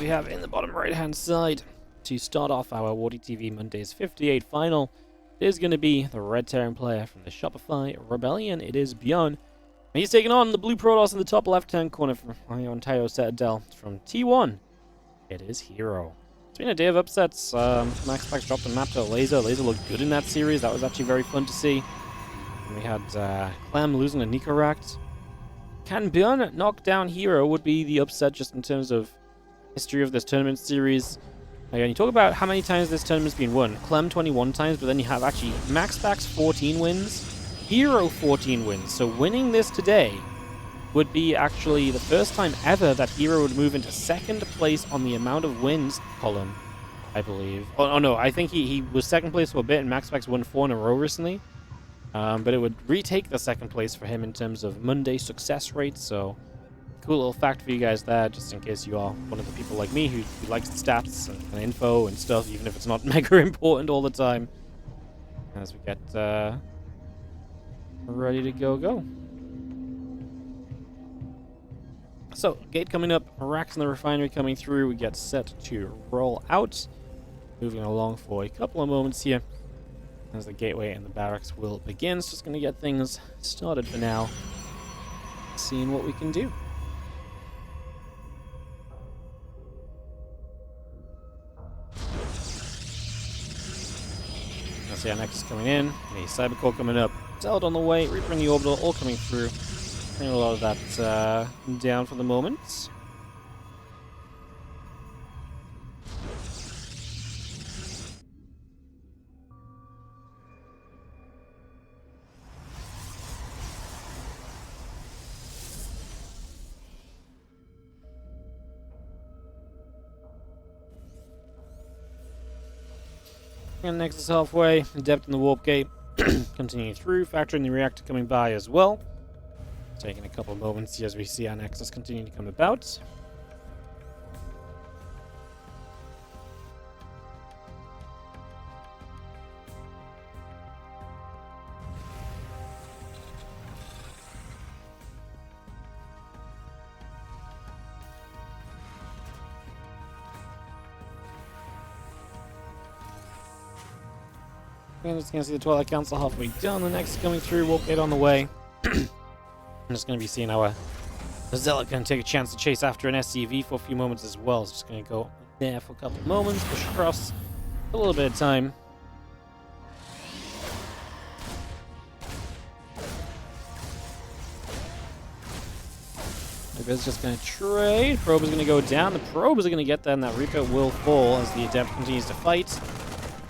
We have in the bottom right hand side to start off our WardiTV Mondays 58 final. It is going to be the red Terran player from the Shopify Rebellion. It is ByuN. And he's taking on the blue Protoss in the top left hand corner from my Ontario Citadel from T1. It is herO. It's been a day of upsets. Max Pax dropped the map to Laser. Laser looked good in that series. That was actually very fun to see. And we had Clem losing to Nicoract. Can ByuN knock down herO would be the upset just in terms of history of this tournament series. Again, you talk about how many times this tournament's been won. Clem 21 times, but then you have actually Max Pax 14 wins, herO 14 wins. So winning this today would be actually the first time ever that herO would move into second place on the amount of wins column, I believe. Oh no, I think he was second place for a bit, and Max Pax won 4 in a row recently. But it would retake the second place for him in terms of Monday success rate, so cool little fact for you guys there, just in case you are one of the people like me who likes the stats and info and stuff, even if it's not mega important all the time. As we get ready to go. So, gate coming up, racks in the refinery coming through, we get set to roll out. Moving along for a couple of moments here as the gateway and the barracks will begin. So just going to get things started for now, seeing what we can do. I see our Nexus coming in, the Cybercore coming up, Zeld on the way, Reaper in the Orbital, all coming through. Bring a lot of that down for the moment. And Nexus halfway, Adept in the Warp Gate, continuing through, factoring the reactor coming by as well. Taking a couple of moments here as we see our Nexus continue to come about. I'm just going to see the Twilight Council halfway done. The next coming through, Warp Gate on the way. I'm just going to be seeing our Zealot going to take a chance to chase after an SCV for a few moments as well. It's just going to go there for a couple of moments, push across a little bit of time. Reaper's just going to trade. Probe is going to go down. The Probe is going to get there, and that Reaper will fall as the Adept continues to fight.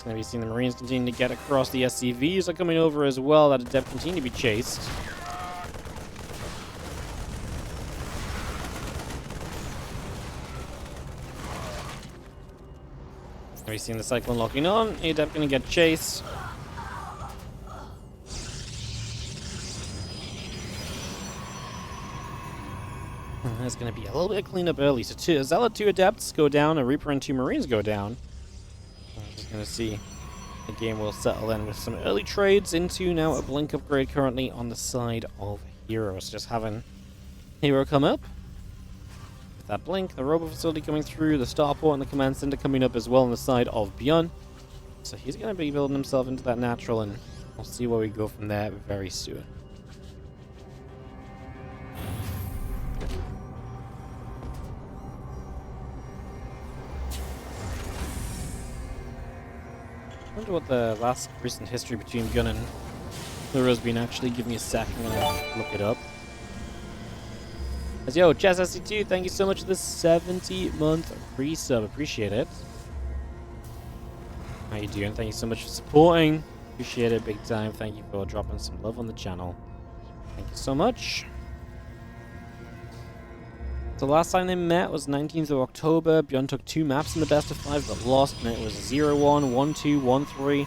Going to be seeing the Marines continue to get across. The SCVs are coming over as well. That Adept continue to be chased. Going to be seeing the Cyclone locking on. The Adept going to get chased. There's going to be a little bit of cleanup early. So Zealot 2 Adepts go down, a Reaper and 2 Marines go down. Going to see the game will settle in with some early trades into now a blink upgrade currently on the side of herO. So just having herO come up with that blink, the robo facility coming through, the starport and the command center coming up as well on the side of ByuN. So he's going to be building himself into that natural, and we'll see where we go from there very soon. I wonder what the last recent history between ByuN and herO has been. Actually, give me a sec, I'm gonna look it up. As yo, Chess SC2, thank you so much for the 70-month resub, appreciate it. How you doing? Thank you so much for supporting, appreciate it big time. Thank you for dropping some love on the channel. Thank you so much. The last time they met was 19th of October. ByuN took 2 maps in the best of 5 but lost, and it was 0-1, 1-2, 1-3.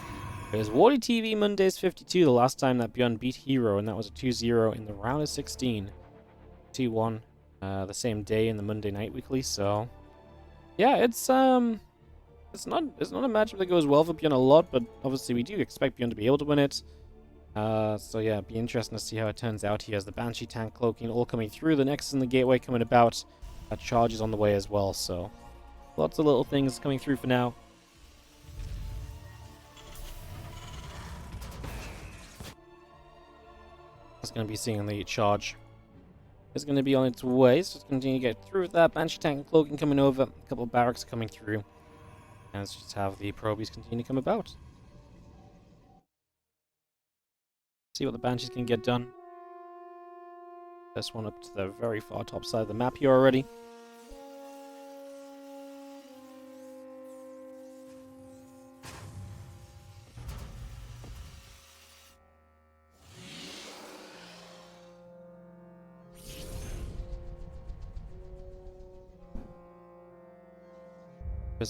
It was WardiTV Mondays 52 the last time that ByuN beat herO, and that was a 2-0 in the round of 16. 2-1 the same day in the Monday Night Weekly, so yeah, it's not a matchup that goes well for ByuN a lot, but obviously we do expect ByuN to be able to win it. So yeah, it'd be interesting to see how it turns out here as the Banshee tank cloaking all coming through. The Nexus and the Gateway coming about. Charge is on the way as well, so Lots of little things coming through for now. It's going to be seeing the charge. It's going to be on its way. So it's going to continue to get through with that. Banshee tank and cloaking coming over. A couple of barracks coming through. And let's just have the probies continue to come about. See what the Banshees can get done. This one up to the very far top side of the map here already.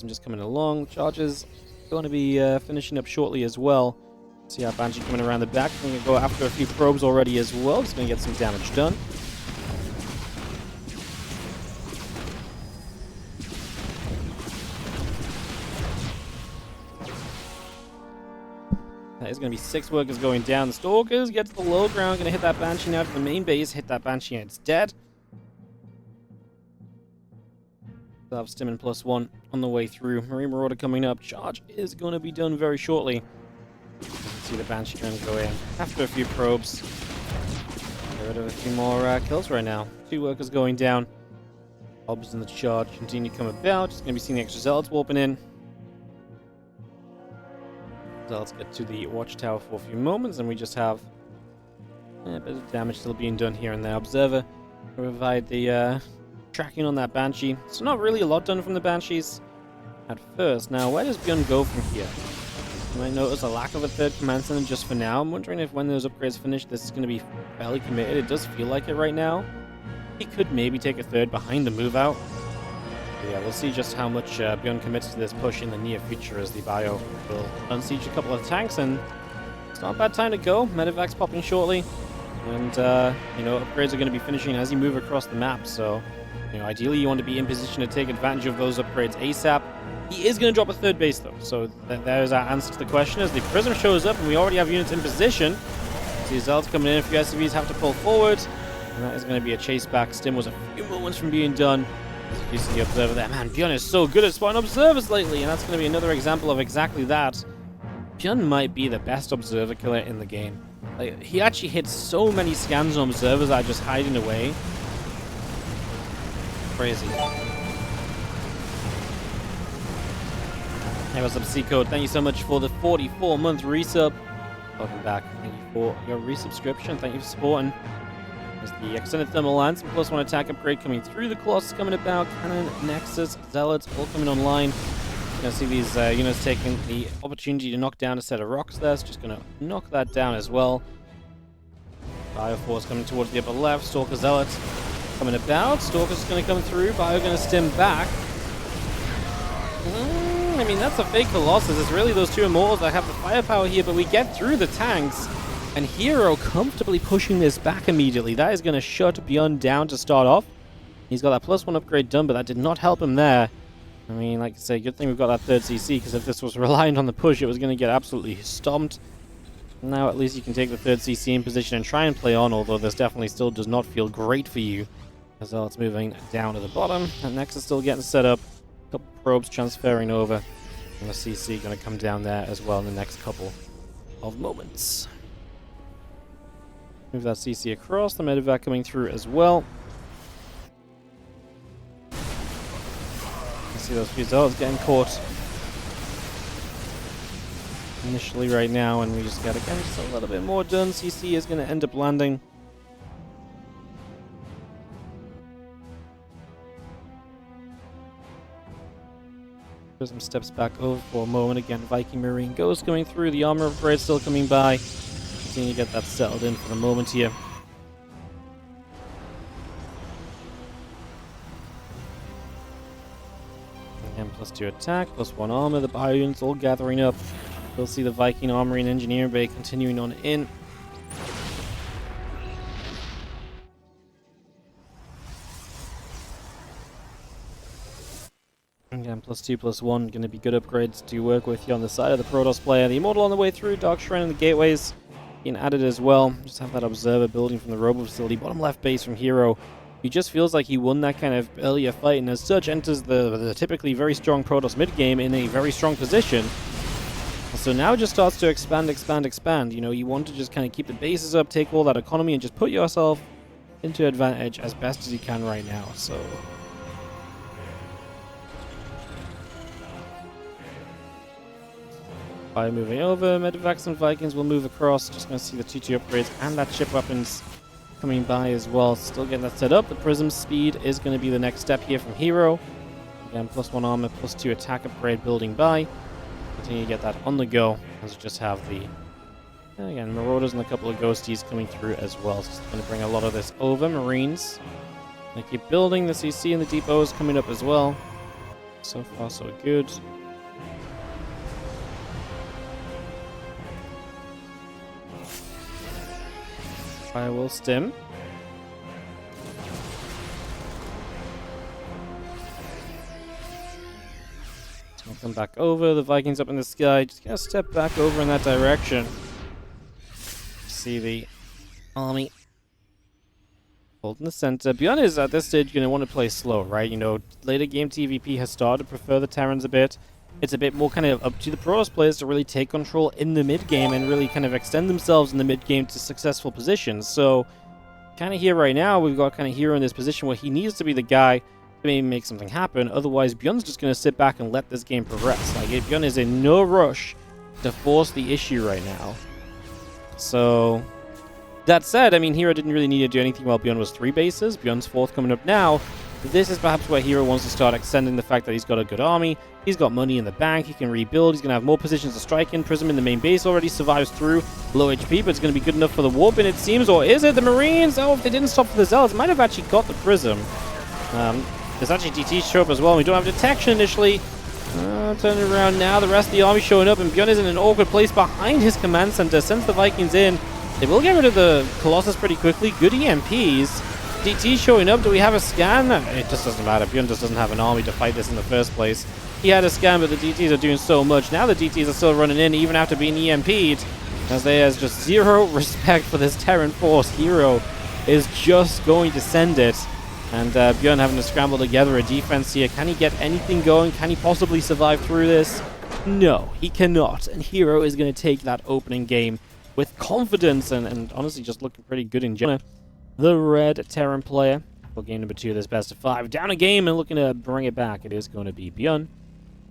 I'm just coming along. Charges going to be finishing up shortly as well. See how Banshee coming around the back. I'm going to go after a few probes already as well. Just going to get some damage done. That is going to be 6 workers going down. The Stalkers get to the low ground. Going to hit that Banshee now to the main base. Hit that Banshee and it's dead. Still have Stimmin +1 on the way through. Marine Marauder coming up. Charge is going to be done very shortly. You can see the Banshee trying to go in after a few probes. Get rid of a few more kills right now. 2 workers going down. Obs in the charge continue to come about. Just going to be seeing the extra Zealots warping in. Zealots get to the watchtower for a few moments, and we just have a bit of damage still being done here and there. Observer provide the tracking on that Banshee. So not really a lot done from the Banshees at first. Now, where does ByuN go from here? You might notice a lack of a third command center just for now. I'm wondering if when those upgrades finish, this is going to be fairly committed. It does feel like it right now. He could maybe take a third behind the move out. But yeah, we'll see just how much ByuN commits to this push in the near future as the Bio will unsiege a couple of tanks, and it's not a bad time to go. Medevac's popping shortly, and you know, upgrades are going to be finishing as you move across the map, so you know, ideally you want to be in position to take advantage of those upgrades ASAP. He is going to drop a third base though, so there's our answer to the question. As the Prism shows up and we already have units in position, see Zealots coming in, a few SCVs have to pull forward, and that is going to be a chase back. Stim was a few moments from being done. As you see the Observer there. Man, ByuN is so good at spotting Observers lately, and that's going to be another example of exactly that. ByuN might be the best Observer killer in the game. Like, he actually hits so many scans on Observers that are just hiding away. Crazy. Hey, what's up, C-Code? Thank you so much for the 44-month resub. Welcome back. Thank you for your resubscription. Thank you for supporting. There's the extended thermal lance and +1 attack upgrade coming through. The Colossus coming about. Cannon, Nexus, Zealots all coming online. You're going to see these units taking the opportunity to knock down a set of rocks there. So just going to knock that down as well. Bioforce coming towards the upper left. Stalker Zealots coming about. Stalker's going to come through. Bio going to stim back. I mean, that's a fake Colossus. It's really those two Immortals that have the firepower here, but we get through the tanks. And herO comfortably pushing this back immediately. That is going to shut ByuN down to start off. He's got that +1 upgrade done, but that did not help him there. I mean, like I say, good thing we've got that third CC, because if this was reliant on the push, it was going to get absolutely stomped. Now at least you can take the third CC in position and try and play on, although this definitely still does not feel great for you. As well, it's moving down to the bottom, and Nexus still getting set up. A couple probes transferring over, and the CC going to come down there as well in the next couple of moments. Move that CC across, the medevac coming through as well. You see those few Zealots getting caught initially right now, and we just got to get just a little bit more done. CC is going to end up landing. Prism steps back over for a moment. Again, Viking Marine Ghost coming through. The armor upgrade still coming by. Continue to get that settled in for the moment here. Again, +2 attack, +1 armor. The bio units all gathering up. We'll see the Viking Armory and Engineering Bay continuing on in. Again, +2, +1, going to be good upgrades to work with here on the side of the Protoss player. The Immortal on the way through, Dark Shrine and the gateways being added as well. Just have that Observer building from the Robo Facility. Bottom left base from herO He just feels like he won that kind of earlier fight, and as such enters the typically very strong Protoss mid game in a very strong position. So now it just starts to expand. You know, you want to just kind of keep the bases up, take all that economy, and just put yourself into advantage as best as you can right now. So by moving over, Medivacs and Vikings will move across. Just going to see the TT upgrades and that ship weapons coming by as well. Still getting that set up. The Prism speed is going to be the next step here from herO. Again, +1 armor, +2 attack upgrade building by. Continue to get that on the go. Let's just have the, again, Marauders and a couple of Ghosties coming through as well. So it's going to bring a lot of this over. Marines. They keep building. The CC and the depots coming up as well. So far, so good. Firewall stim. We'll come back over. The Vikings up in the sky. Just gonna step back over in that direction. See the army holding the center. ByuN is at this stage going to want to play slow, right? You know, later game TVP has started to prefer the Terrans a bit. It's a bit more kind of up to the Protoss players to really take control in the mid game and really kind of extend themselves in the mid game to successful positions. So, kind of here right now, we've got kind of herO in this position where he needs to be the guy to maybe make something happen. Otherwise, ByuN's just going to sit back and let this game progress. Like, ByuN is in no rush to force the issue right now. So, that said, I mean, herO didn't really need to do anything while ByuN was 3 bases. ByuN's 4th coming up now. This is perhaps where herO wants to start extending the fact that he's got a good army. He's got money in the bank. He can rebuild. He's going to have more positions to strike in. Prism in the main base already survives through low HP, but it's going to be good enough for the warp in, it seems. Or is it the Marines? Oh, if they didn't stop for the Zealots, might have actually got the Prism. There's actually DTs show up as well. We don't have detection initially. Turning around now. The rest of the army showing up, and ByuN is in an awkward place behind his command center. Sends the Vikings in. They will get rid of the Colossus pretty quickly. Good EMPs. DT showing up. Do we have a scan? It just doesn't matter. ByuN just doesn't have an army to fight this in the first place. He had a scan, but the DTs are doing so much. Now the DTs are still running in, even after being EMP'd. As there is just zero respect for this Terran force. herO is just going to send it. And ByuN having to scramble together a defense here. Can he get anything going? Can he possibly survive through this? No, he cannot. And herO is going to take that opening game with confidence and honestly just looking pretty good in general. The red Terran player for game number 2 of this best of 5. Down a game and looking to bring it back. It is going to be ByuN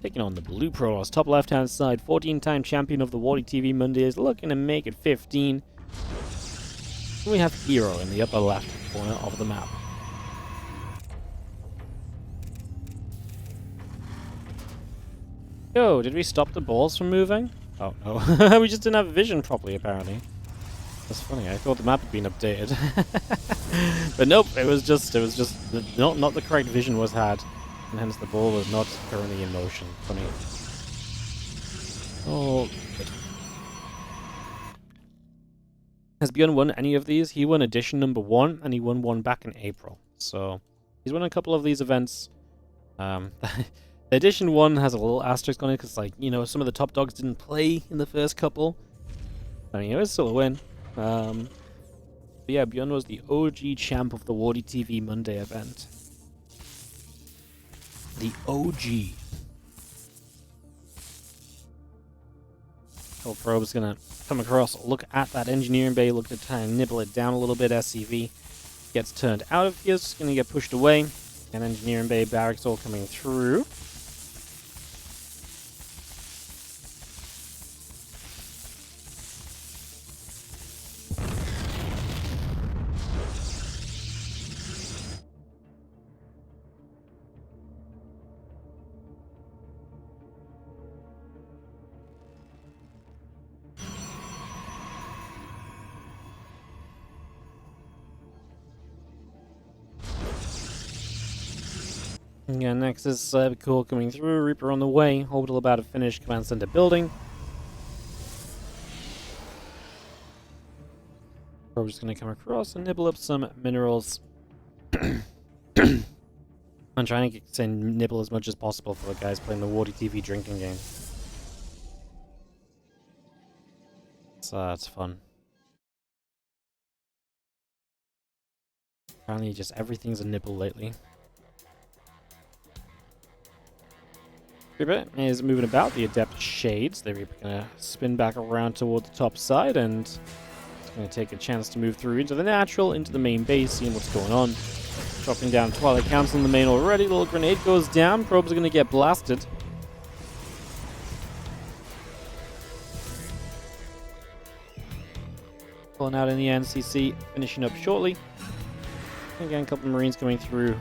taking on the blue Protoss. Top left-hand side, 14-time champion of the WardiTV Mondays, looking to make it 15. We have herO in the upper left corner of the map. Yo, did we stop the balls from moving? Oh, no. We just didn't have vision properly, apparently. That's funny. I thought the map had been updated. But nope, it was just not the correct vision was had. And hence the ball was not currently in motion. Funny. Oh, good. Has ByuN won any of these? He won edition number 1, and he won one back in April. So, he's won a couple of these events. The edition 1 has a little asterisk on it, because, like, you know, some of the top dogs didn't play in the first couple. I mean, it was still a win. But yeah, ByuN was the OG champ of the WardiTV Monday event. The OG. Probe's gonna come across, look at that engineering bay, look to try and nibble it down a little bit. SCV gets turned out of here, it's gonna get pushed away. And engineering bay barracks all coming through. Yeah, Nexus cool coming through, Reaper on the way, Orbital about to finish, command center building. We're just going to come across and nibble up some minerals. I'm trying to say nibble as much as possible for the guys playing the WardiTV drinking game. So that's fun. Apparently just everything's a nibble lately. Reaper is moving about. The Adept shades. The Reaper going to spin back around toward the top side, and it's going to take a chance to move through into the natural, into the main base, seeing what's going on. Dropping down Twilight Council in the main already. Little grenade goes down. Probes are going to get blasted. Pulling out in the NCC, finishing up shortly. Again, a couple of Marines coming through.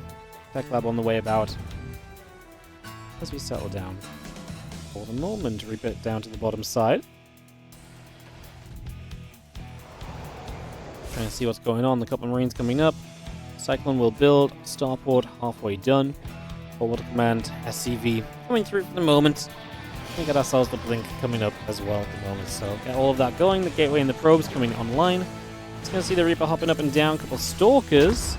Tech Lab on the way about. As we settle down. For the moment, Reaper down to the bottom side. Trying to see what's going on. A couple of Marines coming up. Cyclone will build. Starport halfway done. Forward command, SCV coming through for the moment. We got ourselves the blink coming up as well at the moment. So get all of that going. The gateway and the probes coming online. It's going to see the Reaper hopping up and down. A couple of Stalkers.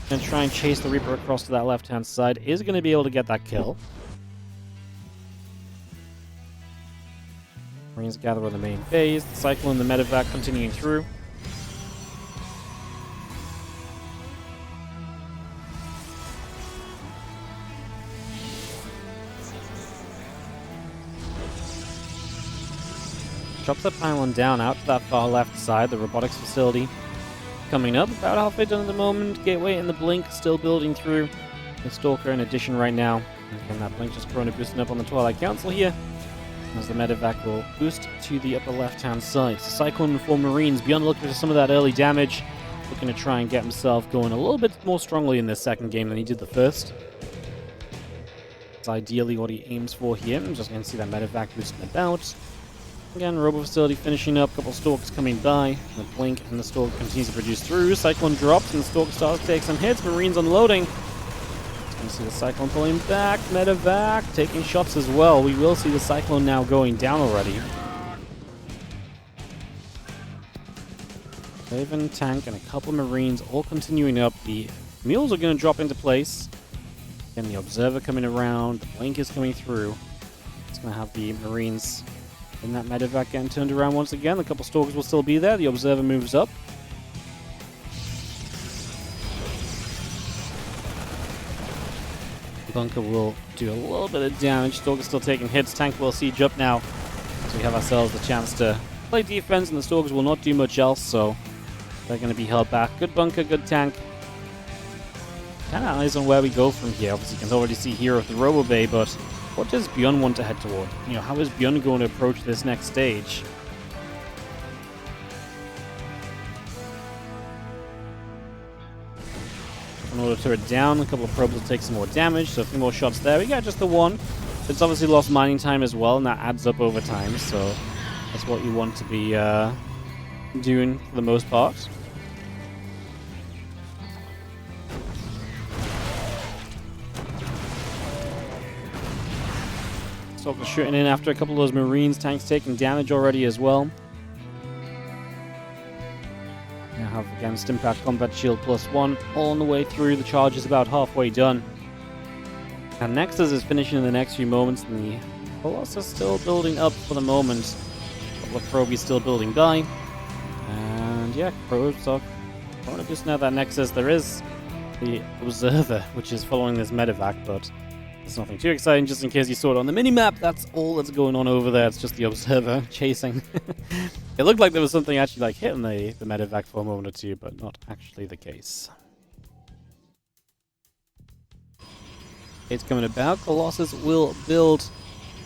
Going to try and chase the Reaper across to that left-hand side. Is going to be able to get that kill. Marines gather on the main base. The Cyclone and the Medevac continuing through. Drops that pylon down out to that far left side, the robotics facility. Coming up, about halfway done at the moment. Gateway and the blink still building through. The Stalker in addition right now. And again, that blink just Corona boosting up on the Twilight Council here. As the Medevac will boost to the upper left-hand side. So Cyclone and 4 Marines. ByuN looking for some of that early damage. Looking to try and get himself going a little bit more strongly in this second game than he did the first. It's ideally what he aims for here. I'm just going to see that Medevac boosting about. Again, Robo Facility finishing up. A couple Stalkers coming by. The blink and the Stalk continues to produce through. Cyclone drops and the Stalk starts to take some hits. Marines unloading. You see the Cyclone pulling back. Medevac taking shots as well. We will see the Cyclone now going down already. Raven, Tank, and a couple of Marines all continuing up. The Mules are going to drop into place. Again, the Observer coming around. The Blink is coming through. It's going to have the Marines in that Medevac getting turned around once again. A couple Stalkers will still be there. The Observer moves up. Bunker will do a little bit of damage. Stalker's still taking hits. Tank will siege up now. So we have ourselves the chance to play defense, and the Stalkers will not do much else, so they're going to be held back. Good bunker, good tank. Kind of eyes on where we go from here. Obviously, you can already see here of the Robo Bay, but what does ByuN want to head toward? You know, how is ByuN going to approach this next stage? In order to turret down, a couple of probes will take some more damage, so a few more shots there. We got just the one. It's obviously lost mining time as well, and that adds up over time, so that's what you want to be doing for the most part. Stalker shooting in after a couple of those Marines. Tanks taking damage already as well. Now have again Stimpack Combat Shield +1 all on the way through. The charge is about halfway done. And Nexus is finishing in the next few moments, and the Colossus still building up for the moment. A couple of Probies still building by. And yeah, probes are going to boost now that Nexus. There is the Observer, which is following this Medevac, but it's nothing too exciting. Just in case you saw it on the minimap, that's all that's going on over there. It's just the Observer chasing. It looked like there was something actually like hitting the Medevac for a moment or two, but not actually the case. It's coming about. Colossus will build.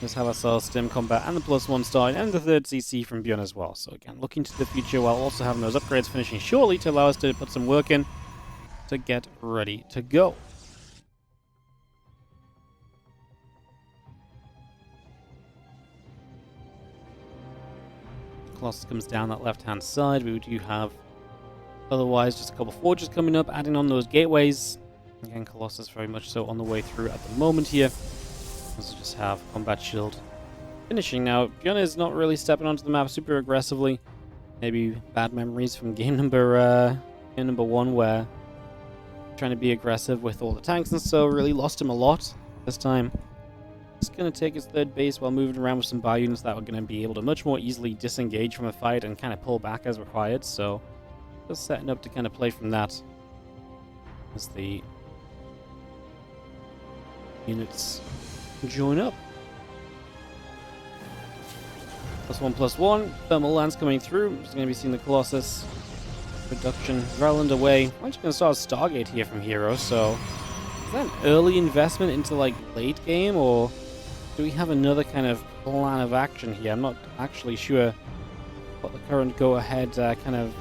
Just have ourselves Stim Combat and the +1 star and the 3rd CC from ByuN as well. So again, looking to the future while also having those upgrades finishing shortly to allow us to put some work in to get ready to go. Colossus comes down that left-hand side. We do have otherwise just a couple forges coming up, adding on those gateways. Again, Colossus very much so on the way through at the moment here. Let's just have Combat Shield finishing now. ByuN is not really stepping onto the map super aggressively. Maybe bad memories from game number 1 where trying to be aggressive with all the tanks and so really lost him a lot this time. It's going to take his 3rd base while moving around with some ByuNs that are going to be able to much more easily disengage from a fight and kind of pull back as required. So just setting up to kind of play from that. as the units join up. +1/+1. Thermal lance coming through. Just going to be seeing the Colossus production well underway. I'm just going to start a Stargate here from herO. So, is that an early investment into like late game, or do we have another kind of plan of action here? I'm not actually sure what the current go-ahead kind of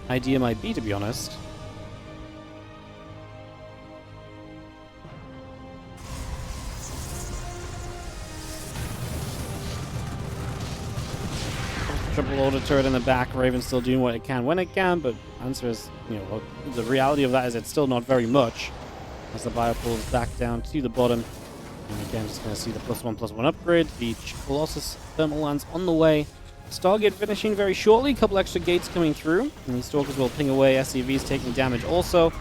idea might be, to be honest. Triple order turret in the back. Raven's still doing what it can when it can, but answer is, you know, well, the reality of that is it's still not very much. As the bio pulls back down to the bottom. And again, just going to see the +1/+1 upgrade. The Colossus thermal lance on the way. Stargate finishing very shortly. A couple extra gates coming through. And these Stalkers will ping away. SCVs taking damage also.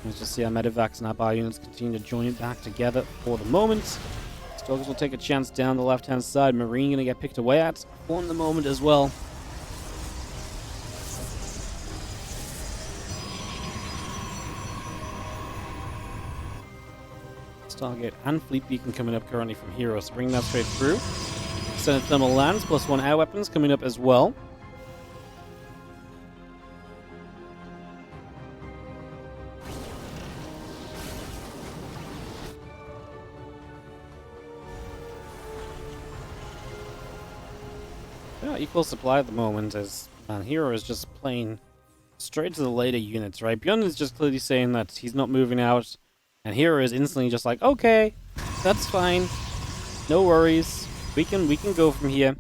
Let's just see our Medivacs and our bio units continue to join back together for the moment. Stalkers will take a chance down the left-hand side. Marine going to get picked away at for the moment as well. Stargate and Fleet Beacon coming up currently from herO, so bring that straight through. Senate Thermal Lands, +1 air weapons coming up as well. Yeah, equal supply at the moment as herO is just playing straight to the later units, right? ByuN is just clearly saying that he's not moving out. And herO is instantly just like, okay, that's fine. No worries. We can go from here.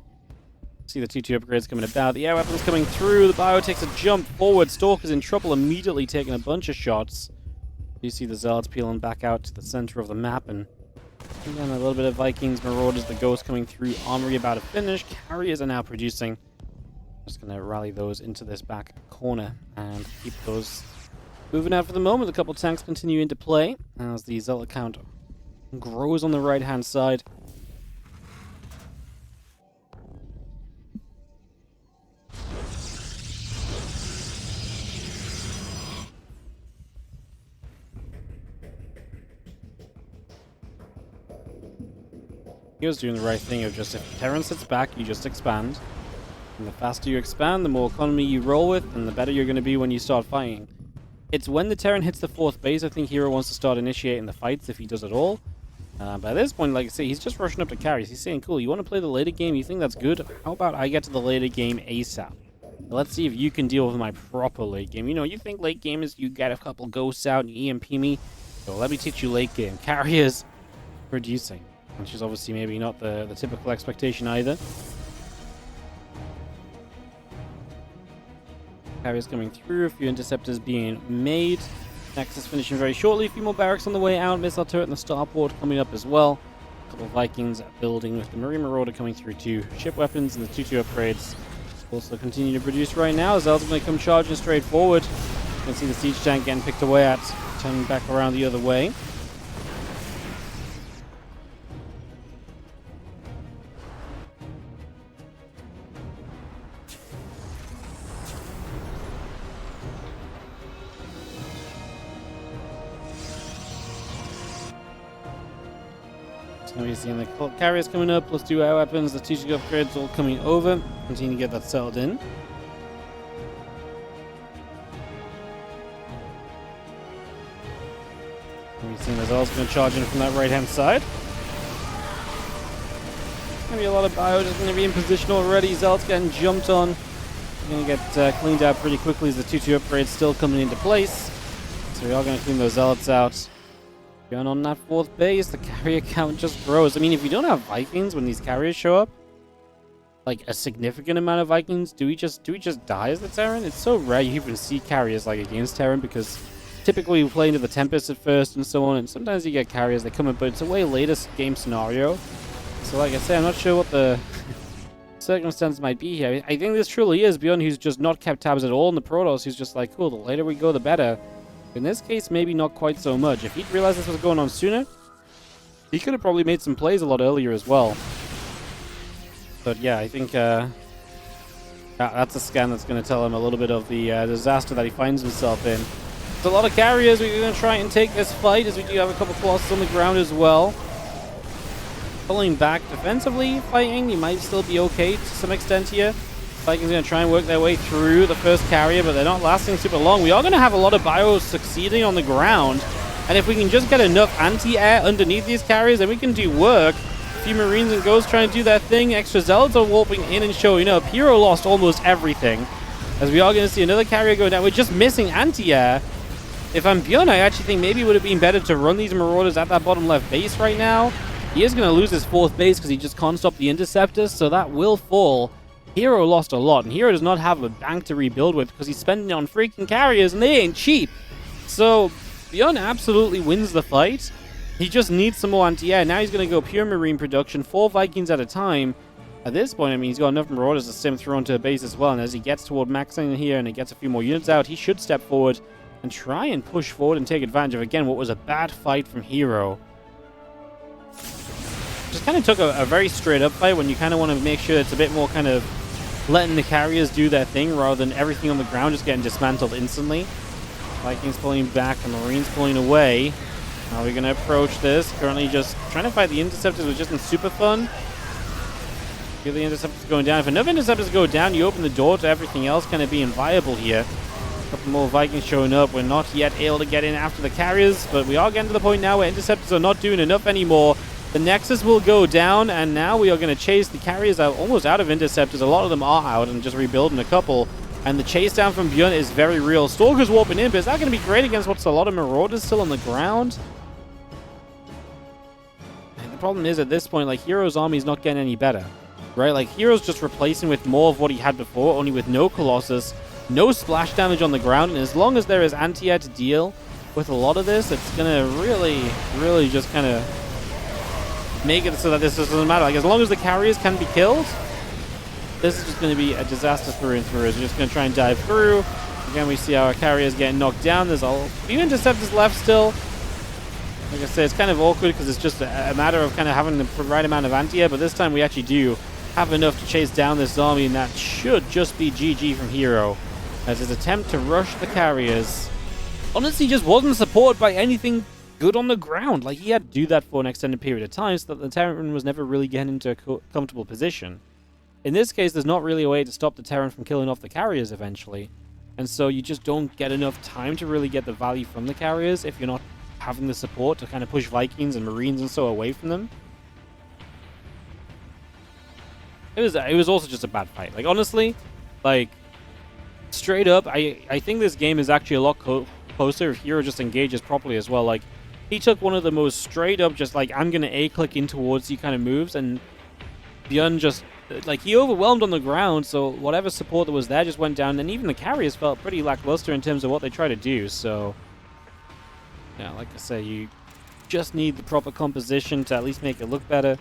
See the T2 upgrades coming about. The air weapons coming through. The bio takes a jump forward. Stalker's in trouble immediately, taking a bunch of shots. You see the Zealots peeling back out to the center of the map. And again, a little bit of Vikings, Marauders, the Ghost coming through. Armory about to finish. Carriers are now producing. Just going to rally those into this back corner and keep those moving out for the moment. A couple tanks continue into play as the Zealot count grows on the right-hand side. He was doing the right thing of just, if Terran sits back, you just expand. And the faster you expand, the more economy you roll with, and the better you're going to be when you start fighting. It's when the Terran hits the 4th base, I think herO wants to start initiating the fights, if he does at all. But at this point, like I say, he's just rushing up to carries. He's saying, cool, you want to play the later game? You think that's good? How about I get to the later game ASAP? Let's see if you can deal with my proper late game. You know, you think late game is you get a couple ghosts out and you EMP me? So let me teach you late game. Carriers producing. Which is obviously maybe not the typical expectation either. Carriers coming through, a few interceptors being made. Nexus finishing very shortly, a few more barracks on the way out. Missile turret and the starport coming up as well. A couple of Vikings building with the Marine Marauder coming through too. Ship weapons and the T2 upgrades also continue to produce right now. Zealot's going to come charging straight forward. You can see the siege tank getting picked away at, turning back around the other way. We're seeing the carriers coming up, +2 air weapons, the T2 upgrades all coming over. Continue to get that settled in. We're seeing the Zealots going to charge in from that right-hand side. Maybe a lot of bio just going to be in position already. Zealots getting jumped on. Going to get cleaned out pretty quickly as the T2 upgrades still coming into place. So we are going to clean those Zealots out. ByuN on that 4th base, the carrier count just grows. I mean, if we don't have Vikings when these carriers show up, like a significant amount of Vikings, do we just die as the Terran? It's so rare you even see carriers like against Terran, because typically we play into the Tempest at first and so on, and sometimes you get carriers that come in, but it's a way later game scenario. So like I say, I'm not sure what the circumstance might be here. I think this truly is ByuN who's just not kept tabs at all in the Protoss. He's just like, cool, the later we go, the better. In this case, maybe not quite so much. If he'd realized this was going on sooner, he could have probably made some plays a lot earlier as well. But yeah, I think that's a scan that's going to tell him a little bit of the disaster that he finds himself in. There's a lot of carriers. We're going to try and take this fight, as we do have a couple Colossus on the ground as well. Pulling back defensively, fighting. He might still be okay to some extent here. Vikings going to try and work their way through the first carrier, but they're not lasting super long. We are going to have a lot of bios succeeding on the ground. And if we can just get enough anti-air underneath these carriers, then we can do work. A few Marines and Ghosts trying to do their thing. Extra Zealots are warping in and showing up. herO lost almost everything, as we are going to see another carrier go down. We're just missing anti-air. If I'm ByuN, I actually think maybe it would have been better to run these Marauders at that bottom left base right now. He is going to lose his fourth base because he just can't stop the Interceptors, so that will fall. herO lost a lot, and herO does not have a bank to rebuild with because he's spending it on freaking carriers, and they ain't cheap. So ByuN absolutely wins the fight. He just needs some more anti-air. Now he's going to go pure Marine production, 4 Vikings at a time. At this point, I mean, he's got enough Marauders to sim through onto a base as well, and as he gets toward maxing here and he gets a few more units out, he should step forward and try and push forward and take advantage of, again, what was a bad fight from herO. Just kind of took a very straight up fight when you kind of want to make sure it's a bit more kind of letting the carriers do their thing rather than everything on the ground just getting dismantled instantly. Vikings pulling back and Marines pulling away. How are we going to approach this? Currently just trying to fight the Interceptors, which isn't super fun. Feel the Interceptors going down. If enough Interceptors go down, you open the door to everything else kind of being viable here. A couple more Vikings showing up. We're not yet able to get in after the carriers, but we are getting to the point now where Interceptors are not doing enough anymore. The Nexus will go down, and now we are going to chase the carriers out, almost out of Interceptors. A lot of them are out and just rebuilding a couple. And the chase down from ByuN is very real. Stalker's warping in, but is that going to be great against what's a lot of Marauders still on the ground? And the problem is, at this point, like, herO's army is not getting any better, right? Like, herO's just replacing with more of what he had before, only with no Colossus, no splash damage on the ground, and as long as there is anti-air to deal with a lot of this, it's going to really just kind of make it so that this doesn't matter. Like, as long as the carriers can be killed, this is just going to be a disaster through and through. As we're just going to try and dive through. Again, we see our carriers getting knocked down. There's a few Interceptors left still. Like I said, it's kind of awkward because it's just a matter of kind of having the right amount of anti-air, but this time we actually do have enough to chase down this army, and that should just be GG from herO, as his attempt to rush the carriers honestly just wasn't supported by anything good on the ground. Like, he had to do that for an extended period of time so that the Terran was never really getting into a comfortable position. In this case, there's not really a way to stop the Terran from killing off the carriers eventually, and so you just don't get enough time to really get the value from the carriers if you're not having the support to kind of push Vikings and Marines and so away from them. It was also just a bad fight. Like, honestly, like, straight up, I think this game is actually a lot closer if herO just engages properly as well. Like, he took one of the most straight up, just like, I'm gonna A-click in towards you kind of moves, and ByuN just, like, he overwhelmed on the ground, so whatever support that was there just went down, and even the carriers felt pretty lackluster in terms of what they try to do. So yeah, like I say, you just need the proper composition to at least make it look better.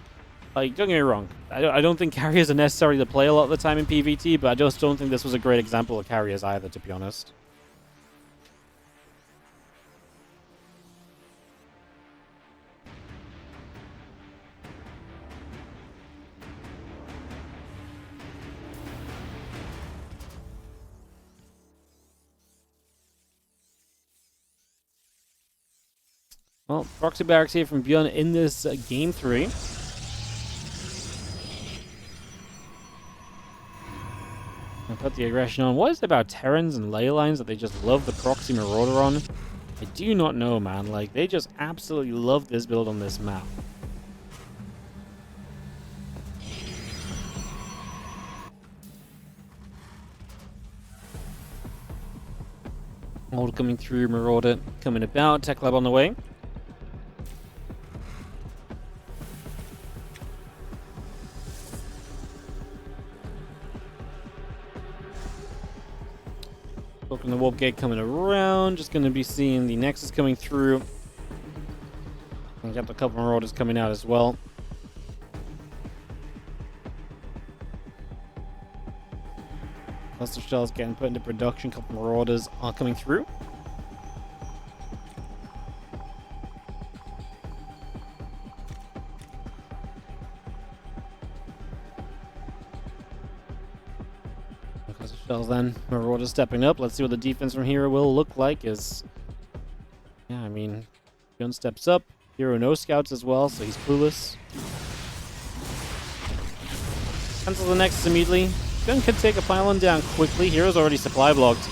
Like, don't get me wrong, I don't think carriers are necessary to play a lot of the time in PvT, but I just don't think this was a great example of carriers either, to be honest. Well, proxy barracks here from ByuN in this game 3. I'll put the aggression on. What is it about Terrans and ley lines that they just love the proxy marauder on? I do not know, man. Like, they just absolutely love this build on this map. Hold coming through, marauder coming about, tech lab on the way. Open the warp gate coming around. Just going to be seeing the Nexus coming through. And got a couple more orders coming out as well. Cluster shells getting put into production. Couple more orders are coming through. Shells then. Marauders stepping up. Let's see what the defense from here will look like as Yeah, I mean, ByuN steps up. herO no scouts as well, so he's clueless. Cancels the Nexus immediately. ByuN could take a pylon down quickly. herO's already supply blocked.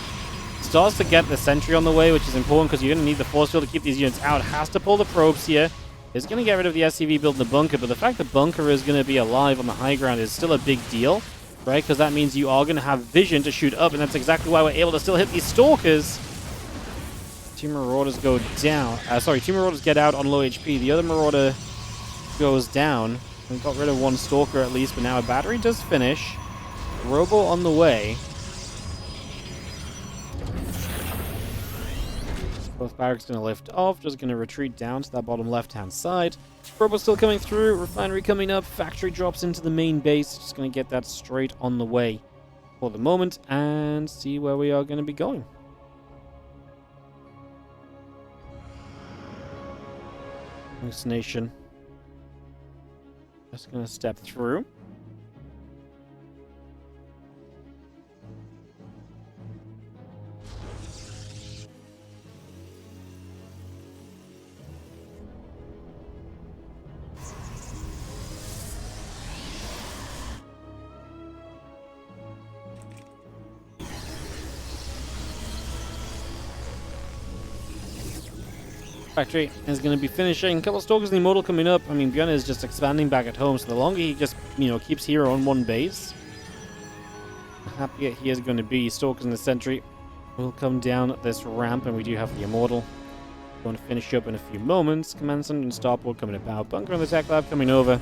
Starts to get the sentry on the way, which is important because you're going to need the force field to keep these units out. Has to pull the probes here. Is going to get rid of the SCV build in the bunker, but the fact that bunker is going to be alive on the high ground is still a big deal, right? Because that means you are going to have vision to shoot up, and that's exactly why we're able to still hit these stalkers. Two marauders go down. Two marauders get out on low HP. The other marauder goes down. We got rid of one stalker at least, but now a battery does finish. Robo on the way. Both barracks going to lift off, just going to retreat down to that bottom left-hand side. Robo still coming through, refinery coming up, factory drops into the main base. Just going to get that straight on the way for the moment and see where we are going to be going. Hallucination. Just going to step through. Factory is going to be finishing. A couple of stalkers in the immortal coming up. I mean, ByuN is just expanding back at home, so the longer he just, keeps herO on one base, the happier he is going to be. Stalkers in the sentry will come down this ramp, and we do have the immortal. Going to finish up in a few moments. Command Center and Starport coming about. Bunker in the tech lab coming over.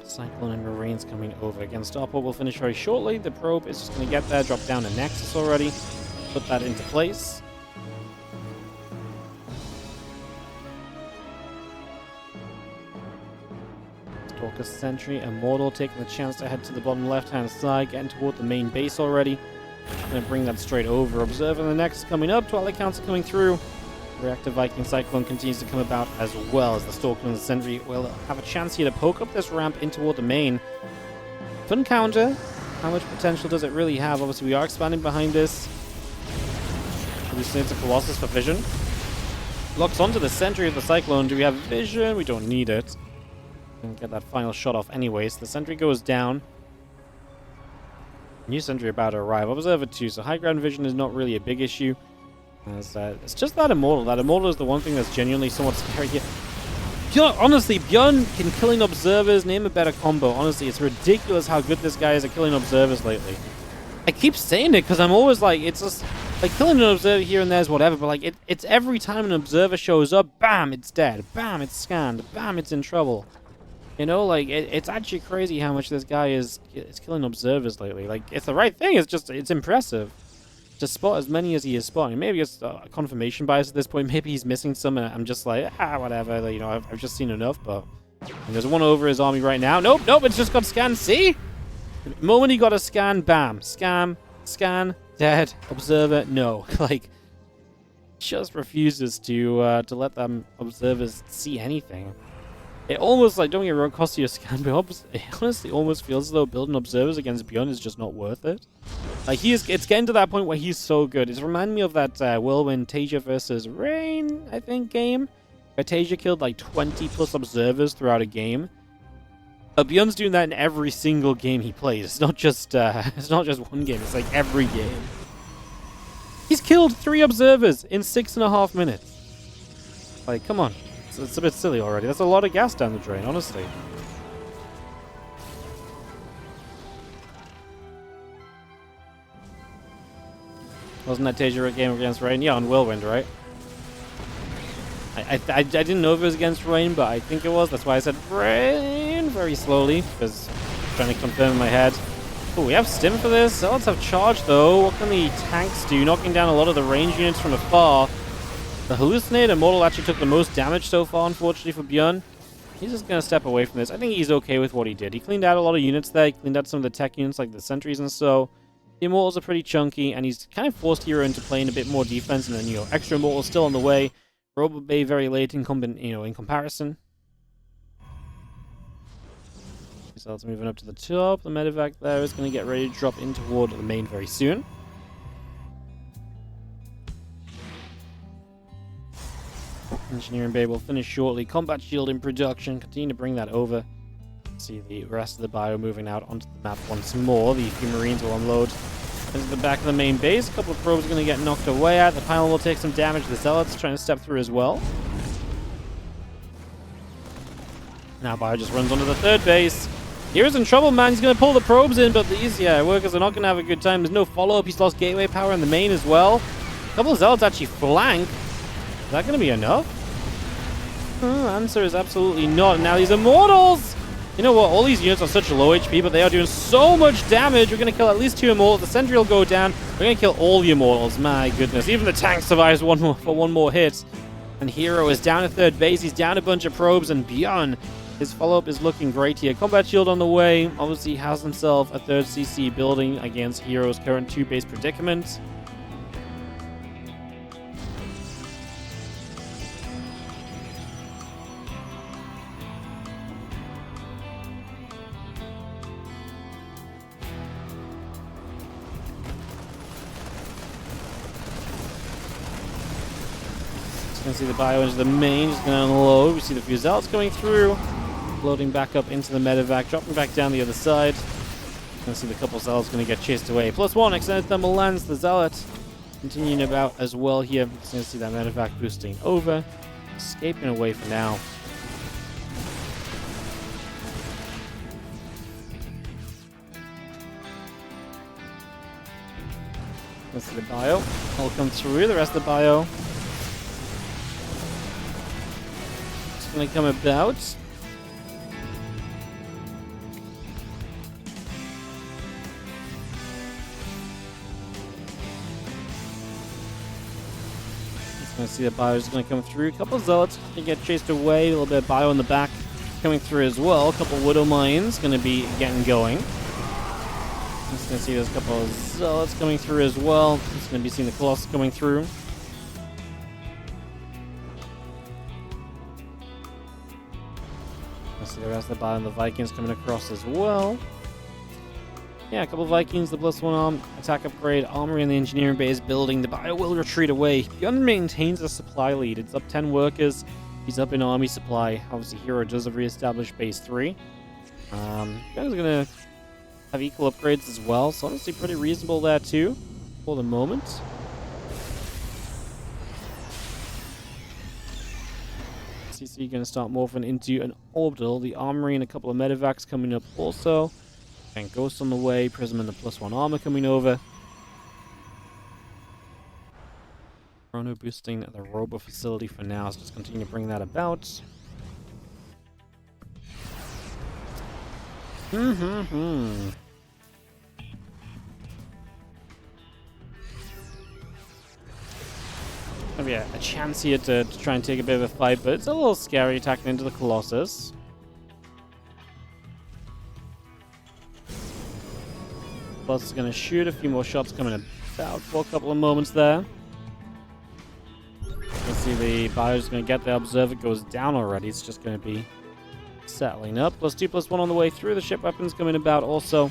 Cyclone and Marines coming over. Again, Starport will finish very shortly. The probe is just going to get there, drop down a Nexus already. Put that into place. Stalker Sentry, Immortal taking the chance to head to the bottom left-hand side, getting toward the main base already. Going to bring that straight over. Observer the Nexus coming up. Twilight Council coming through. Reactor Viking Cyclone continues to come about as well as the Stalker and the Sentry will have a chance here to poke up this ramp in toward the main. Fun counter. How much potential does it really have? Obviously, we are expanding behind this. Hallucinates a Colossus for vision. Locks onto the Sentry of the Cyclone. Do we have vision? We don't need it. We'll get that final shot off anyways. The Sentry goes down. New Sentry about to arrive. Observer 2, so high ground vision is not really a big issue. It's just that Immortal. That Immortal is the one thing that's genuinely somewhat scary here. Honestly, ByuN can killing observers, name a better combo. Honestly, it's ridiculous how good this guy is at killing observers lately. I keep saying it because I'm always like, it's just like killing an observer here and there is whatever, but like it's every time an observer shows up, bam, it's dead. Bam, it's scanned. Bam, it's in trouble. Like it's actually crazy how much this guy is killing observers lately. Like it's the right thing. It's impressive. To spot as many as he is spotting. Maybe it's a confirmation bias at this point. Maybe he's missing some, and I'm just like, whatever. I've just seen enough, but there's one over his army right now. Nope, it's just got scanned. See? The moment he got a scan, bam. Scan, dead. Observer, no. Just refuses to let them observers see anything. It almost, don't get me wrong, costs you a scan, but it honestly almost feels as though building observers against ByuN is just not worth it. It's getting to that point where he's so good. It's reminding me of that Whirlwind Tasia versus Rain, I think, game. Where Tasia killed 20 plus observers throughout a game. ByuN's doing that in every single game he plays. It's not just one game, it's every game. He's killed 3 observers in 6.5 minutes. Come on. It's a bit silly already. That's a lot of gas down the drain, honestly. Wasn't that Tasia game against Rain? Yeah, on Whirlwind, right? I didn't know if it was against Rain, but I think it was. That's why I said Rain very slowly, because I'm trying to confirm in my head. Oh, we have Stim for this. Zealots have charge, though. What can the tanks do? Knocking down a lot of the range units from afar. The Hallucinate Immortal actually took the most damage so far, unfortunately, for ByuN. He's just going to step away from this. I think he's okay with what he did. He cleaned out a lot of units there. He cleaned out some of the tech units, like the sentries and so. The Immortals are pretty chunky, and he's kind of forced herO into playing a bit more defense, and then, extra Immortals still on the way. Robo Bay very late in comparison. So it's moving up to the top. The medevac there is going to get ready to drop in toward the main very soon. Engineering bay will finish shortly. Combat shield in production. Continue to bring that over. See the rest of the bio moving out onto the map once more. The few Marines will unload into the back of the main base. A couple of probes are going to get knocked away at. The pylon will take some damage. The Zealots trying to step through as well. Now bio just runs onto the third base. Hero's in trouble, man. He's going to pull the probes in, but these workers are not going to have a good time. There's no follow-up. He's lost gateway power in the main as well. A couple of Zealots actually flank. Is that going to be enough? Answer is absolutely not. Now these Immortals! You know what? All these units are such low HP, but they are doing so much damage. We're going to kill at least 2 Immortals. The Sentry will go down. We're going to kill all the Immortals. My goodness. Even the tank survives one more hit. And herO is down at third base. He's down a bunch of probes. And ByuN, his follow-up is looking great here. Combat shield on the way. Obviously, he has himself a third CC building against herO's current 2-base predicament. Going to see the bio into the main, just going to unload. We see the few Zealots coming through, loading back up into the medevac, dropping back down the other side. Going to see the couple Zealots going to get chased away. +1 extended thermal lens. The Zealot continuing about as well here. Just going to see that medevac boosting over, escaping away for now. Let's see the bio. All come through. The rest of the bio going to come about. Just going to see the bio is going to come through. A couple of Zealots going to get chased away. A little bit of bio in the back coming through as well. A couple of Widow Mines going to be getting going. Just going to see there's a couple of Zealots coming through as well. Just going to be seeing the Colossus coming through. See the rest of the bio and the Vikings coming across as well. Yeah, a couple of Vikings, the +1 arm, attack upgrade, armory in the engineering base building. The bio will retreat away. ByuN maintains a supply lead. It's up 10 workers. He's up in army supply. Obviously, herO does have reestablished base 3. ByuN's going to have equal upgrades as well, so honestly pretty reasonable there too for the moment. CC going to start morphing into an orbital. The armory and a couple of medevacs coming up also. And Ghost on the way. Prism and the +1 armor coming over. Chrono boosting the Robo facility for now. So just continue to bring that about. Maybe a chance here to try and take a bit of a fight, but it's a little scary attacking into the Colossus. Colossus is going to shoot. A few more shots coming about for a couple of moments there. You see the bio's going to get the Observer goes down already. It's just going to be settling up. +2, +1 on the way through. The ship weapons coming about also.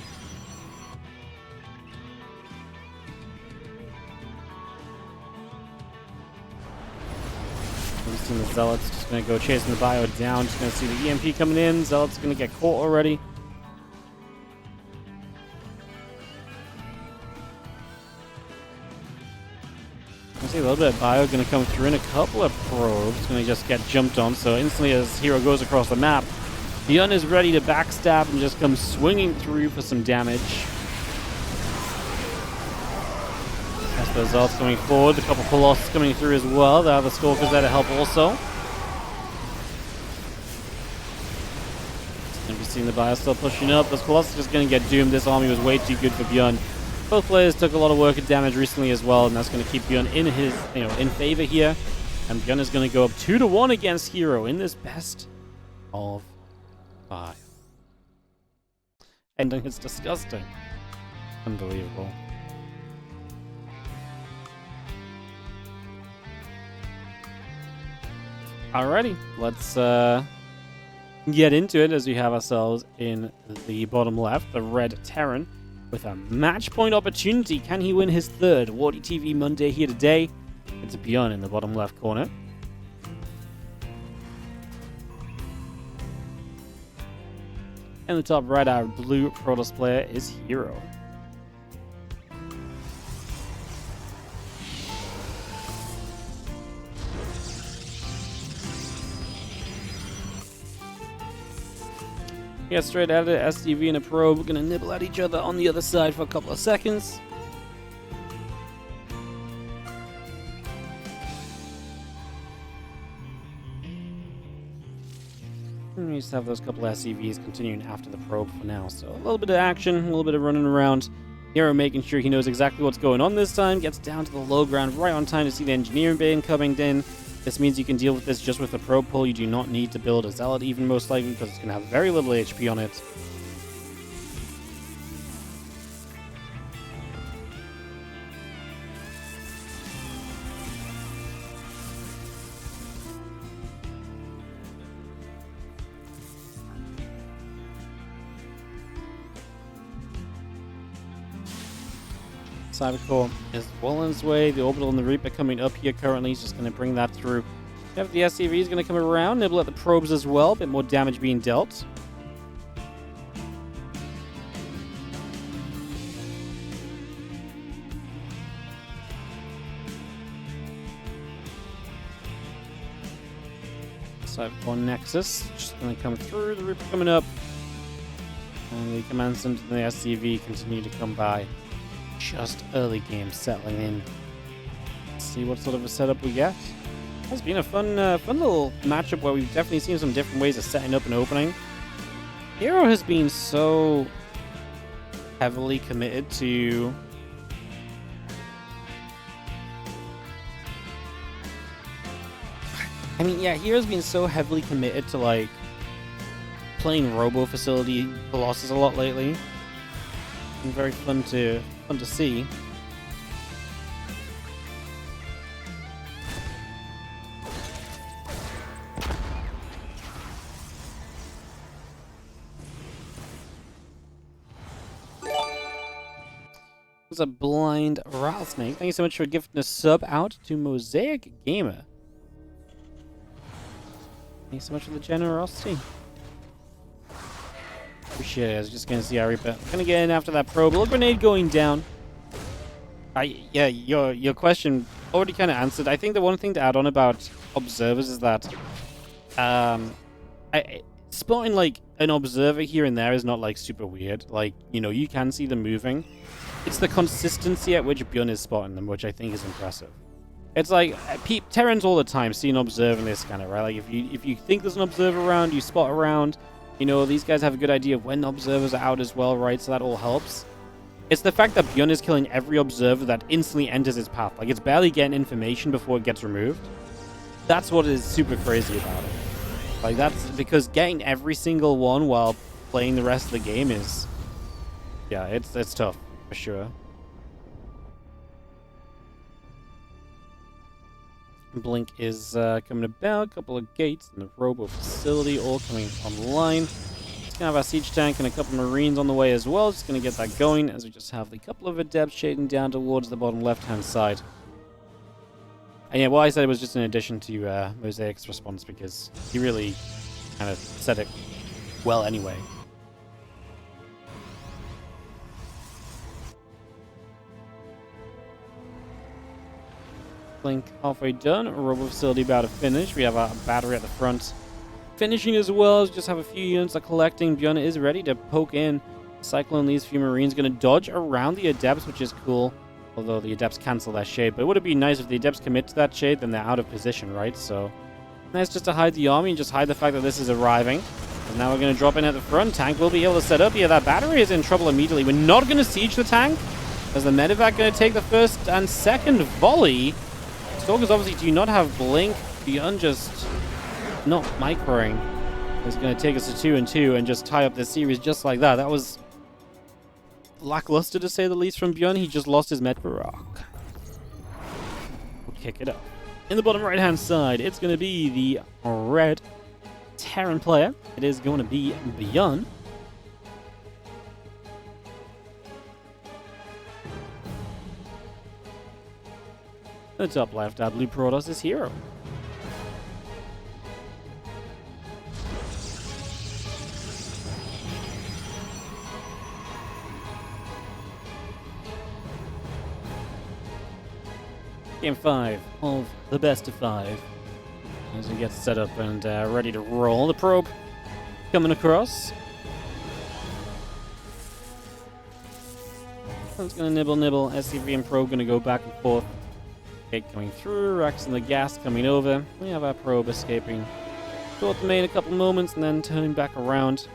We've seen the Zealots just going to go chasing the bio down. Just going to see the EMP coming in. Zealots going to get caught already. I see a little bit of bio going to come through, and a couple of probes going to just get jumped on. So instantly as herO goes across the map, ByuN is ready to backstab and just come swinging through for some damage. As the Zealots coming forward, a couple of Colossus coming through as well. The other Stalkers there to help also. And we've seen the bio still pushing up. This Colossus is just going to get doomed. This army was way too good for ByuN. Both players took a lot of work and damage recently as well, and that's going to keep ByuN in his, in favor here. And ByuN is going to go up 2-1 against herO in this best of 5. Ending is disgusting. Unbelievable. Alrighty, let's get into it, as we have ourselves in the bottom left, the red Terran, with a match point opportunity. Can he win his third WardiTV Monday here today? It's ByuN in the bottom left corner. In the top right, our blue Protoss player is herO. Yeah, straight at it, SDV and a probe. We're gonna nibble at each other on the other side for a couple of seconds. And we just have those couple of SCVs continuing after the probe for now. So a little bit of action, a little bit of running around. herO making sure he knows exactly what's going on this time. Gets down to the low ground right on time to see the engineering bay coming in. This means you can deal with this just with the probe pull. You do not need to build a zealot even, most likely, because it's going to have very little HP on it. Cybercore is well on its way. The Orbital and the Reaper coming up here currently. He's just going to bring that through. You have the SCV is going to come around, nibble at the probes as well. A bit more damage being dealt. Cybercore Nexus just going to come through. The Reaper coming up. And the command center and the SCV continue to come by. Just early game settling in. Let's see what sort of a setup we get. It's been a fun little matchup where we've definitely seen some different ways of setting up an opening. herO has been so heavily committed to hero's been so heavily committed to like playing Robo Facility Colossus a lot lately. Been very fun to see. It's a blind rattlesnake. Thank you so much for gifting a sub out to Mosaic Gamer. Thank you so much for the generosity. Appreciate it. I was just going to see our Reaper. Going to get in after that probe. A little grenade going down. Yeah, your question already kind of answered. I think the one thing to add on about observers is that spotting like an observer here and there is not like super weird. Like, you know, you can see them moving. It's the consistency at which ByuN is spotting them, which I think is impressive. It's like Terrans all the time see an observer in this kind of, right? Like if you think there's an observer around, you spot around. You know, these guys have a good idea of when the observers are out as well, right? So that all helps. It's the fact that ByuN is killing every observer that instantly enters his path. Like, it's barely getting information before it gets removed. That's what is super crazy about it. Like, that's because getting every single one while playing the rest of the game is... yeah, it's tough, for sure. Blink is coming about, a couple of gates and the Robo Facility all coming online. Just gonna have our siege tank and a couple of marines on the way as well. Just gonna get that going as we just have the couple of adepts shading down towards the bottom left-hand side. And yeah, what I said was just in addition to Mosaic's response, because he really kind of said it well anyway. Blink halfway done. Robo Facility about to finish. We have our battery at the front finishing as well. Just have a few units are collecting. ByuN is ready to poke in. Cyclone these few marines. Going to dodge around the adepts, which is cool. Although the adepts cancel that shade. But it would be nice if the adepts commit to that shade, then they're out of position, right? So nice just to hide the army and just hide the fact that this is arriving. And now we're going to drop in at the front. Tank will be able to set up. Yeah, that battery is in trouble immediately. We're not going to siege the tank. As the medevac going to take the first and second volley. Stalkers obviously do not have blink. ByuN just not microing. It's going to take us to 2-2 and just tie up this series just like that. That was lackluster to say the least from ByuN. He just lost his Medvarok. We'll kick it up. In the bottom right hand side, it's going to be the red Terran player. It is going to be ByuN. The top left, our blue Protoss is herO. Game 5 of the best of 5. As we get set up and ready to roll. The probe coming across. It's going to nibble. SCV and probe going to go back and forth. Okay, coming through. Rex and the gas coming over. We have our probe escaping toward the main a couple moments and then turning back around.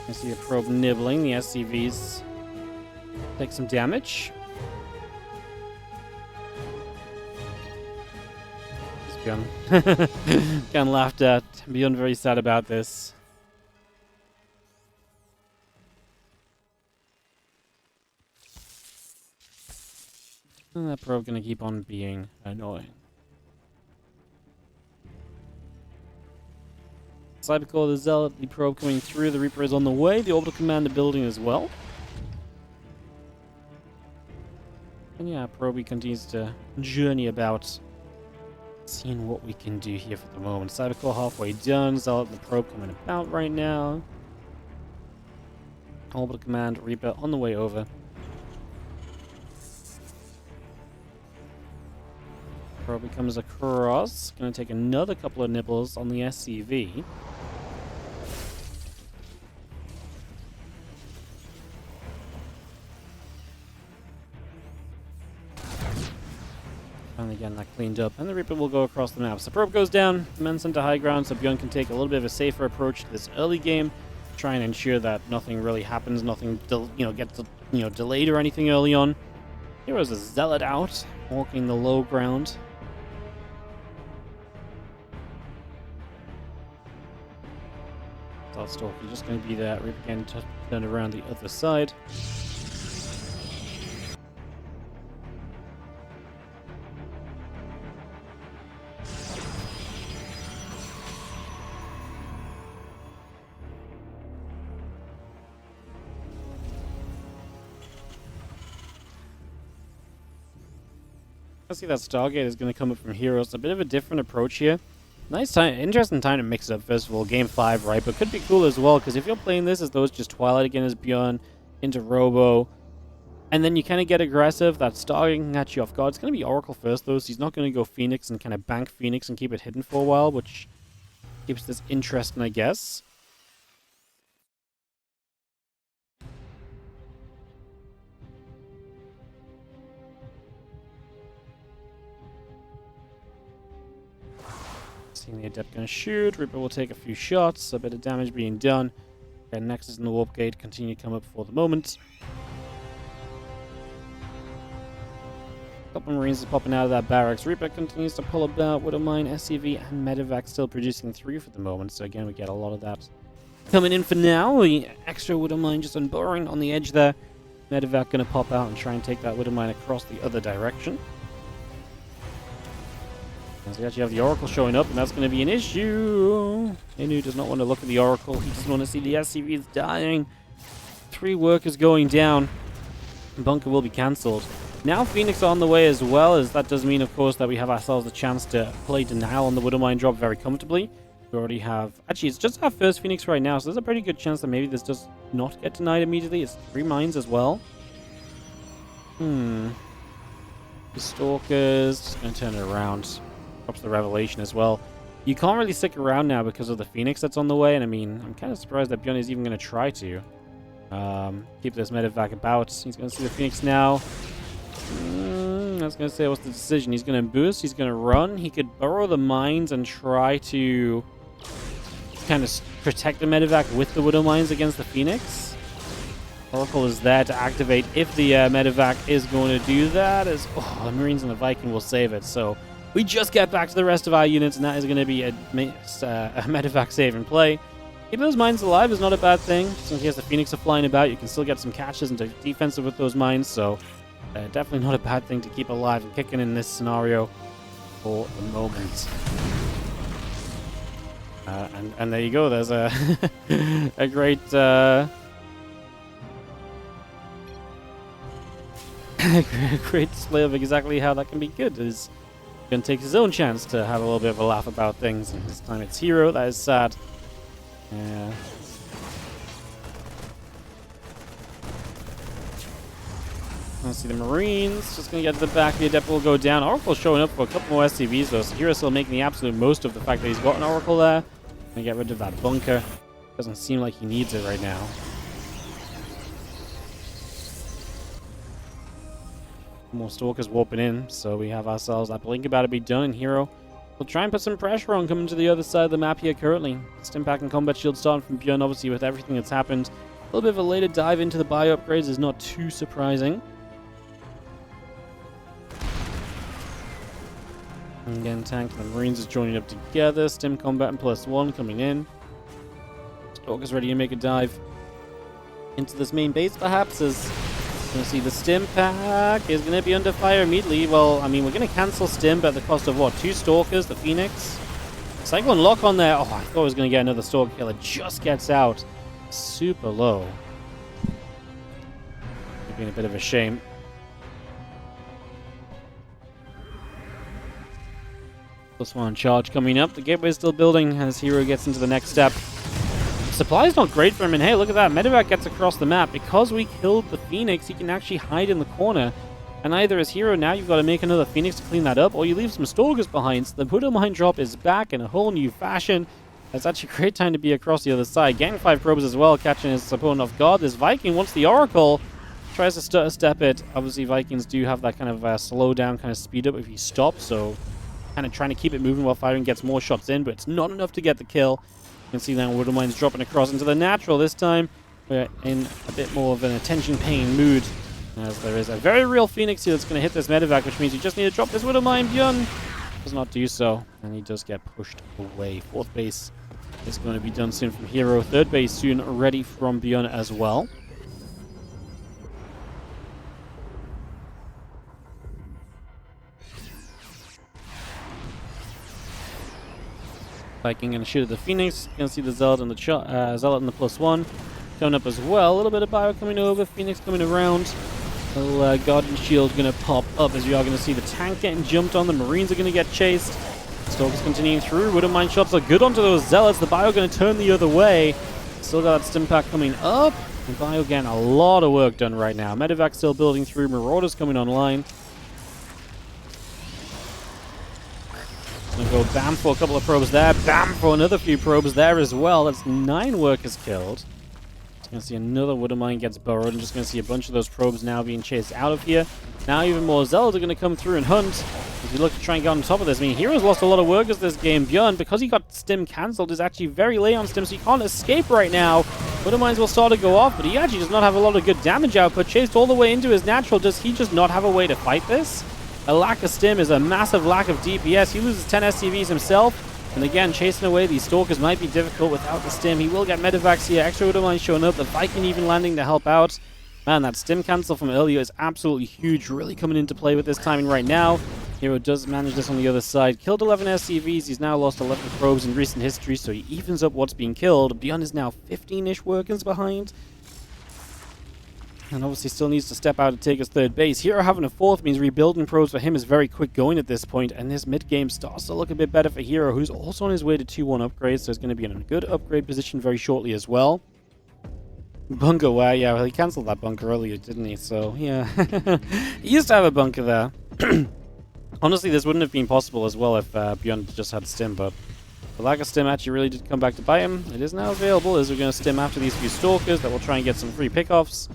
I see the probe nibbling. The SCVs take some damage. Gun laughed at. ByuN very sad about this. And that probe gonna keep on being annoying. Cybercore, the Zealot, the probe coming through. The Reaper is on the way. The orbital commander building as well. And yeah, probe continues to journey about, seeing what we can do here for the moment. Cybercore halfway done. Zealot and the probe coming about right now. Orbital command, Reaper on the way over. Probe comes across. Gonna take another couple of nibbles on the SCV. Finally getting that cleaned up, and the Reaper will go across the map. So probe goes down, the men sent to high ground, so ByuN can take a little bit of a safer approach to this early game, try and ensure that nothing really happens, nothing gets delayed or anything early on. Hero's a Zealot out, walking the low ground. Stalker just going to be there. Reaper again turned around the other side. I see that Stargate is going to come up from herO. It's a bit of a different approach here. Nice time, interesting time to mix it up. First of all, game 5, right? But could be cool as well, because if you're playing this as though it's just Twilight again as ByuN into Robo, and then you kind of get aggressive, that Stargate can catch you off guard. It's going to be Oracle first, though, so he's not going to go Phoenix and kind of bank Phoenix and keep it hidden for a while, which keeps this interesting, I guess. Seeing the Adept gonna shoot, Reaper will take a few shots, a bit of damage being done. And Nexus in the Warp Gate continue to come up for the moment. A couple of Marines is popping out of that barracks. Reaper continues to pull about. Widowmine, SCV, and Medivac still producing 3 for the moment. So again, we get a lot of that coming in for now. The extra Widowmine just unburrowing on the edge there. Medivac gonna pop out and try and take that Widowmine across the other direction. So we actually have the Oracle showing up, and that's going to be an issue. Inu does not want to look at the Oracle. He doesn't want to see the SCVs dying. 3 workers going down. Bunker will be cancelled. Now Phoenix on the way as well, as that does mean, of course, that we have ourselves a chance to play Denial on the Widowmine drop very comfortably. We already have... Actually, it's just our first Phoenix right now, so there's a pretty good chance that maybe this does not get denied immediately. It's 3 mines as well. The Stalkers... Just going to turn it around. Drops the Revelation as well. You can't really stick around now because of the Phoenix that's on the way, and I mean, I'm kind of surprised that ByuN is even going to try to keep this Medivac about. He's going to see the Phoenix now. I was going to say, what's the decision? He's going to boost, he's going to run. He could burrow the mines and try to kind of protect the Medivac with the Widow Mines against the Phoenix. Oracle is there to activate if the Medivac is going to do that. The Marines and the Viking will save it, so... We just get back to the rest of our units, and that is going to be a Medivac save and play. Keeping those mines alive is not a bad thing. Just in case the Phoenix are flying about, you can still get some catches and defensive with those mines. So definitely not a bad thing to keep alive and kicking in this scenario for the moment. And there you go. There's a a great great display of exactly how that can be good. Is going to take his own chance to have a little bit of a laugh about things, and this time it's herO. That is sad. Yeah. Let's see the Marines. Just going to get to the back. The Adept will go down. Oracle showing up for a couple more SCVs though, so herO still making the absolute most of the fact that he's got an Oracle there. Going to get rid of that bunker. Doesn't seem like he needs it right now. More Stalkers warping in, so we have ourselves that blink about to be done, and herO will try and put some pressure on coming to the other side of the map here currently. Stim pack and combat shield starting from ByuN, obviously with everything that's happened. A little bit of a later dive into the bio upgrades is not too surprising. And again, tank and the Marines is joining up together. Stim combat and +1 coming in. Stalker's ready to make a dive into this main base, perhaps, as going to see the Stim pack is going to be under fire immediately. Well, I mean, we're going to cancel Stim, but at the cost of what? 2 Stalkers, the Phoenix. Cyclone lock on there. Oh, I thought I was going to get another Stalker kill. It just gets out super low. It's been a bit of a shame. +1 charge coming up. The gateway is still building as herO gets into the next step. Supply is not great for him, and hey, look at that. Medevac gets across the map. Because we killed the Phoenix, he can actually hide in the corner. And either as herO now, you've got to make another Phoenix to clean that up, or you leave some Stalkers behind. So the Widow Mine drop is back in a whole new fashion. It's actually a great time to be across the other side. Getting 5 probes as well, catching his opponent off guard. This Viking wants the Oracle. Tries to stutter step it. Obviously, Vikings do have that kind of slow down, kind of speed up if he stops. So kind of trying to keep it moving while firing, gets more shots in, but it's not enough to get the kill. You can see that Widow Mine's dropping across into the natural. This time, we're in a bit more of an attention-paying mood, as there is a very real Phoenix here that's going to hit this Medevac, which means you just need to drop this Widow Mine. ByuN does not do so, and he does get pushed away. 4th base is going to be done soon from herO. 3rd base soon ready from ByuN as well. Viking going to shoot at the Phoenix. You can see the Zealot and the Zealot and the +1 coming up as well. A little bit of bio coming over. Phoenix coming around. A little Guardian Shield going to pop up as you are going to see the tank getting jumped on. The Marines are going to get chased. Stalkers continuing through. Widow Mine shots are good onto those Zealots. The bio going to turn the other way. Still got that Stim pack coming up. And bio getting a lot of work done right now. Medevac still building through. Marauders coming online. Gonna go bam for a couple of probes there, bam for another few probes there as well. That's 9 workers killed. Just gonna see another Widow Mine gets burrowed. I'm just gonna see a bunch of those probes now being chased out of here. Now even more Zealots are gonna come through and hunt as we look to try and get on top of this. I mean, herO's lost a lot of workers this game. ByuN, because he got Stim cancelled, is actually very late on Stim, so he can't escape right now. Widow Mines will start to go off, but he actually does not have a lot of good damage output. Chased all the way into his natural. Does he just not have a way to fight this? A lack of Stim is a massive lack of DPS. He loses 10 SCVs himself. And again, chasing away these Stalkers might be difficult without the Stim. He will get Medevacs here. Extra Widow Mine showing up. The Viking even landing to help out. Man, that Stim cancel from earlier is absolutely huge. Really coming into play with this timing right now. herO does manage this on the other side. Killed 11 SCVs. He's now lost 11 probes in recent history, so he evens up what's being killed. ByuN is now 15-ish workers behind. And obviously still needs to step out and take his 3rd base. herO having a 4th means rebuilding probes for him is very quick going at this point, and this mid-game starts to look a bit better for herO, who's also on his way to 2-1 upgrades, so he's going to be in a good upgrade position very shortly as well. Bunker, wow, yeah, well, he cancelled that bunker earlier, didn't he? So, yeah. He used to have a bunker there. Honestly, this wouldn't have been possible as well if ByuN just had Stim, but the lack of Stim actually really did come back to bite him. It is now available as we're going to Stim after these few Stalkers that will try and get some free pickoffs.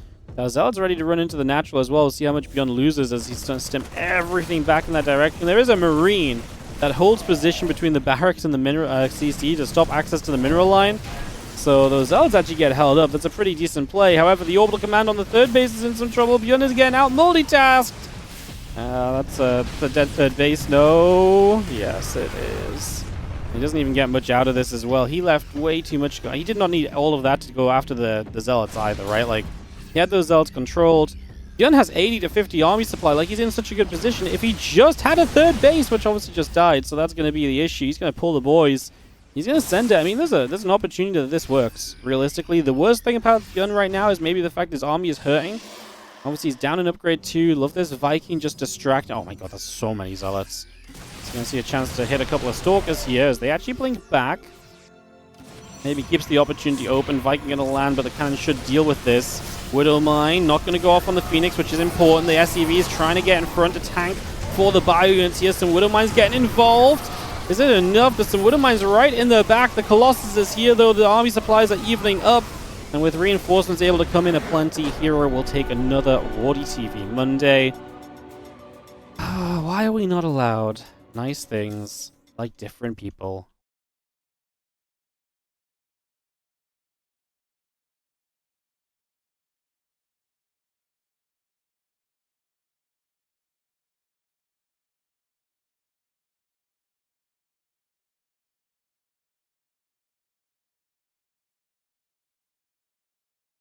Zealot's ready to run into the natural as well. We'll see how much ByuN loses as he's going to Stim everything back in that direction. There is a Marine that holds position between the barracks and the mineral CC to stop access to the mineral line. So those Zealots actually get held up. That's a pretty decent play. However, the orbital command on the 3rd base is in some trouble. ByuN is getting out multitasked. That's the dead 3rd base. No. Yes, it is. He doesn't even get much out of this as well. He left way too much. He did not need all of that to go after the Zealots either, right? Like, he had those Zealots controlled. ByuN has 80 to 50 army supply. Like, he's in such a good position. If he just had a third base, which obviously just died, so that's going to be the issue. He's going to pull the boys. He's going to send it. I mean, there's an opportunity that this works, realistically. The worst thing about ByuN right now is maybe the fact his army is hurting. Obviously, he's down in upgrade 2. Love this Viking just distracting. Oh my god, there's so many Zealots. He's going to see a chance to hit a couple of Stalkers here as they actually blink back. Maybe keeps the opportunity open. Viking going to land, but the cannon should deal with this. Widow Mine not going to go off on the Phoenix, which is important. The SCV is trying to get in front to tank for the ByuNs here. Some Widow Mines getting involved. Is it enough? There's some Widow Mines right in the back. The Colossus is here, though. The army supplies are evening up. And with reinforcements able to come in aplenty, herO will take another WardiTV Monday. Why are we not allowed nice things like different people?